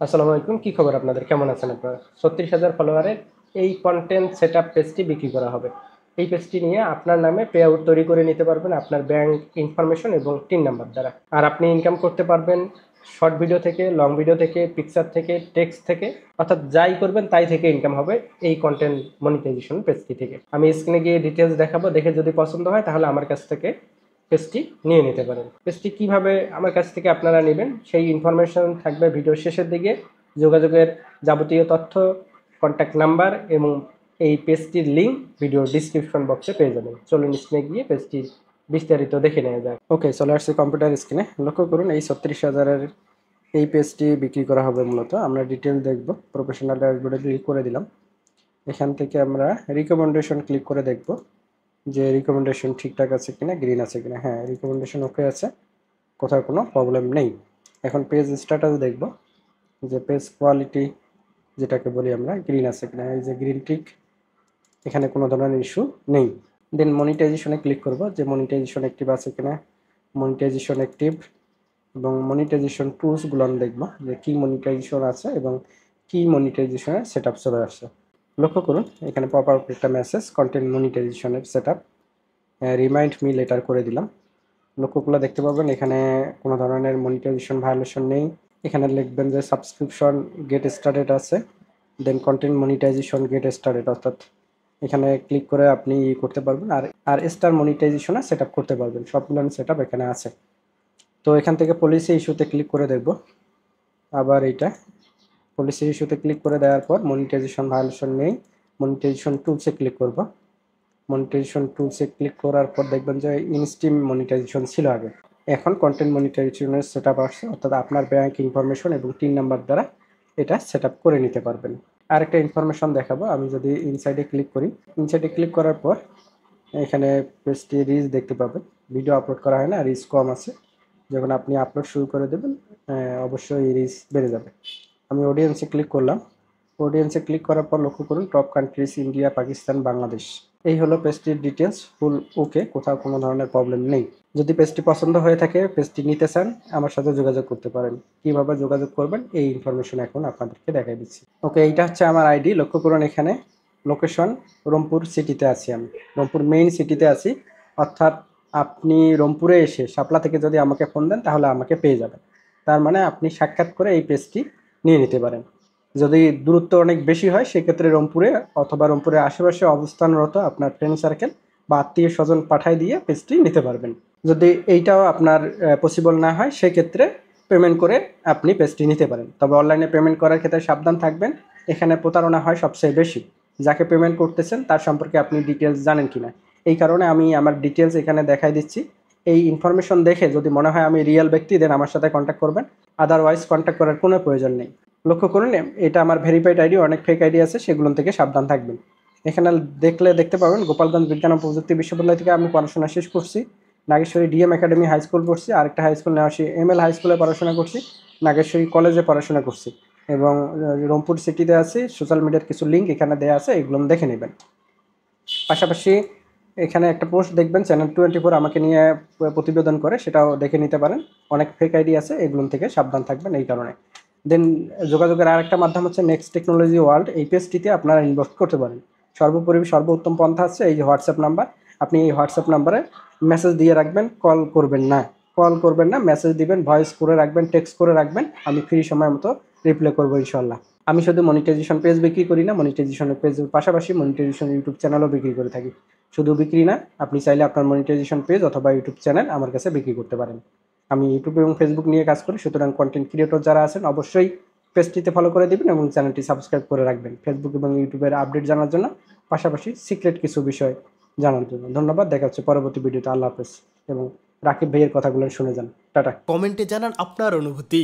আসসালামু আলাইকুম, কি খবর আপনাদের? কেমন আছেন আপনারা? ৩৬,০০০ ফলোয়ারের এই কনটেন্ট সেটআপ পেজটি বিক্রি করা হবে। এই পেজটি নিয়ে আপনার নামে পে আউট তৈরি করে নিতে পারবেন আপনার ব্যাংক ইনফরমেশন এবং টিন নাম্বার দ্বারা। আর আপনি ইনকাম করতে পারবেন শর্ট ভিডিও থেকে, লং ভিডিও থেকে, পিকচার থেকে, টেক্সট থেকে, অর্থাৎ যাই করবেন তাই থেকে ইনকাম হবে এই কনটেন্ট মনিটাইজেশন পেজটি থেকে। আমি স্ক্রিনে গিয়ে ডিটেলস দেখাবো, দেখে যদি পছন্দ হয় তাহলে আমার কাছ থেকে পেজটি নিয়ে নিতে পারেন। পেজটি কিভাবে আমার কাছ থেকে আপনারা নেবেন সেই ইনফরমেশন থাকবে ভিডিওর শেষের দিকে। যোগাযোগের যাবতীয় তথ্য, কন্ট্যাক্ট নাম্বার এবং এই পেজটির লিঙ্ক ভিডিওর ডিসক্রিপশন বক্সে পেয়ে যাবেন। চলুন স্ক্রিনে গিয়ে পেজটির বিস্তারিত দেখে নেওয়া যায়। ওকে, চলে আসছে কম্পিউটার স্ক্রিনে। লক্ষ্য করুন, এই ৩৬,০০০-এর এই পেজটি বিক্রি করা হবে। মূলত আমরা ডিটেল দেখব। প্রফেশনাল ড্যাশবোর্ডে ক্লিক করে দিলাম। এখান থেকে আমরা রিকমেন্ডেশন ক্লিক করে দেখব যে রিকমেন্ডেশন ঠিকঠাক আছে কিনা, গ্রিন আছে কিনা। হ্যাঁ, রিকমেন্ডেশন ওকে আছে, কোথাও কোনো প্রবলেম নেই। এখন পেজ স্ট্যাটাস দেখব যে পেজ কোয়ালিটি যেটাকে বলি আমরা, গ্রিন আছে কিনা। এই যে গ্রিন টিক, এখানে কোনো ধরনের ইস্যু নেই। দেন মনিটাইজেশনে ক্লিক করব যে মনিটাইজেশন অ্যাক্টিভ আছে কিনা। মনিটাইজেশন অ্যাক্টিভ এবং মনিটাইজেশন টুলসগুলো আমি দেখব যে কী মনিটাইজেশন আছে এবং কী মনিটাইজেশনের সেট আপ চলে আসছে। লক্ষ্য করুন, এখানে পপ আপ একটা মেসেজ, কন্টেন্ট মনিটাইজেশনের set up, remind me later করে দিলাম। লক্ষ্যগুলো দেখতে পাবেন, এখানে কোনো ধরনের মনিটাইজেশন ভায়োলেশন নেই। এখানে লিখবেন যে সাবস্ক্রিপশন গেট স্টার্টেড আছে, দেন কন্টেন্ট মনিটাইজেশন গেট স্টার্টেড, অর্থাৎ এখানে ক্লিক করে আপনি করতে পারবেন আর আর স্টার মনিটাইজেশনে সেট আপ করতে পারবেন। সবগুলো সেট আপ এখানে আছে। তো এখান থেকে পলিসি ইস্যুতে ক্লিক করে দেখব। আবার এইটা পলিসি ইস্যুতে ক্লিক করে দেওয়ার পর মনিটাইজেশন ভায়োলেশন নেই। মনিটাইজেশন টুলসে ক্লিক করব। মনিটাইজেশন টুলসে ক্লিক করার পর দেখবেন যে ইনস্ট্রিম মনিটাইজেশন ছিল আগে, এখন কন্টেন্ট মনিটাইজেশনের সেট আপ আসছে, অর্থাৎ আপনার ব্যাংক ইনফরমেশন এবং টিন নাম্বার দ্বারা এটা সেট আপ করে নিতে পারবেন। আরেকটা ইনফরমেশন দেখাবো, আমি যদি ইনসাইডে ক্লিক করি, ইনসাইডে ক্লিক করার পর এখানে পেজটি রিচ দেখতে পাবেন। ভিডিও আপলোড করা হয় না, রিচ কম আছে। যখন আপনি আপলোড শুরু করে দেবেন অবশ্যই রিচ বেড়ে যাবে। আমি অডিয়েন্সে ক্লিক করলাম। অডিয়েন্সে ক্লিক করার পর লক্ষ্য করুন top countries India, Pakistan, Bangladesh. এই হলো পেজটির ডিটেলস, ফুল ওকে, কোথাও কোনো ধরনের প্রবলেম নেই। যদি পেজটি পছন্দ হয়ে থাকে, পেজটি নিতে চান, আমার সাথে যোগাযোগ করতে পারেন। কিভাবে যোগাযোগ করবেন এই ইনফরমেশন এখন আপনাদেরকে দেখাই দিচ্ছি। ওকে, এইটা হচ্ছে আমার আইডি। লক্ষ্য করুন এখানে লোকেশন রংপুর সিটিতে আছি, আমি রংপুর মেইন সিটিতে আছি। অর্থাৎ আপনি রংপুরে এসে শাপলা থেকে যদি আমাকে ফোন দেন তাহলে আমাকে পেয়ে যাবেন। তার মানে আপনি সাক্ষাৎ করে এই পেজটি নিয়ে নিতে পারেন। যদি দূরত্ব অনেক বেশি হয় সেক্ষেত্রে রংপুরে অথবা রংপুরের আশেপাশে অবস্থানরত আপনার ফ্রেন্ড সার্কেল বা আত্মীয় স্বজন পাঠাই দিয়ে পেজটি নিতে পারবেন। যদি এইটাও আপনার পসিবল না হয় সেক্ষেত্রে পেমেন্ট করে আপনি পেজটি নিতে পারেন। তবে অনলাইনে পেমেন্ট করার ক্ষেত্রে সাবধান থাকবেন, এখানে প্রতারণা হয় সবচেয়ে বেশি। যাকে পেমেন্ট করতেছেন তার সম্পর্কে আপনি ডিটেলস জানেন কিনা, এই কারণে আমি আমার ডিটেলস এখানে দেখাই দিচ্ছি। এই ইনফরমেশন দেখে যদি মনে হয় আমি রিয়েল ব্যক্তি, দেন আমার সাথে কন্ট্যাক্ট করবেন, আদারওয়াইজ কন্ট্যাক্ট করার কোনো প্রয়োজন নেই। লক্ষ্য করুন এটা আমার ভেরিফাইড আইডি, অনেক ফেক আইডি আছে, সেগুলো থেকে সাবধান থাকবেন। এখানে দেখতে পাবেন গোপালগঞ্জ বিজ্ঞান ও প্রযুক্তি বিশ্ববিদ্যালয় থেকে আমি পড়াশোনা শেষ করছি। Nageshwari DM academy high school পড়ছি, আরেকটা high school Newashi ML high স্কুলে পড়াশোনা করছি, নাগেশ্বরী কলেজে পড়াশোনা করছি এবং রংপুর সিটিতে আছি। সোশ্যাল মিডিয়ার কিছু লিঙ্ক এখানে দেওয়া আছে, এগুলো দেখে নেবেন। পাশাপাশি এখানে একটা পোস্ট দেখবেন চ্যানেল 24 আমাকে নিয়ে প্রতিবেদন করে, সেটাও দেখে নিতে পারেন। অনেক ফেক আইডি আছে, এগুলো থেকে সাবধান থাকবেন এই কারণে। দেন যোগাযোগের আরেকটা মাধ্যম হচ্ছে নেক্সট টেকনোলজি ওয়ার্ল্ড, এই পেজটিতে আপনারা ইনভেস্ট করতে পারেন। সর্বোপরি সর্বোত্তম পন্থা হচ্ছে এই যে হোয়াটসঅ্যাপ নাম্বার, আপনি এই হোয়াটসঅ্যাপ নাম্বারে মেসেজ দিয়ে রাখবেন, কল করবেন না, মেসেজ দিবেন, ভয়েস করে রাখবেন, টেক্সট করে রাখবেন, আমি ফ্রি সময় মতো রিপ্লাই করবো ইনশাল্লাহ। আমি শুধু মনিটাইজেশন পেজ বিক্রি করি না, মনিটাইজেশনের পেজের পাশাপাশি মনিটাইজেশন ইউটিউব চ্যানেলও বিক্রি করে থাকি। শুধু বিক্রি না, আপনি চাইলে আপনার মনিটাইজেশন পেজ অথবা ইউটিউব চ্যানেল আমার কাছে বিক্রি করতে পারেন। আমি ইউটিউব এবং ফেসবুক নিয়ে কাজ করি, সুতরাং কন্টেন্ট ক্রিয়েটর যারা আছেন অবশ্যই পেজটিতে ফলো করে দেবেন এবং চ্যানেলটি সাবস্ক্রাইব করে রাখবেন ফেসবুক এবং ইউটিউবের আপডেট জানার জন্য, পাশাপাশি সিক্রেট কিছু বিষয় জানার জন্য। ধন্যবাদ, দেখা হচ্ছে পরবর্তী ভিডিওতে। আল্লাহ হাফেজ এবং রাকিব ভাইয়ের কথাগুলো শুনে যান। টাটা। কমেন্টে জানান আপনার অনুভূতি।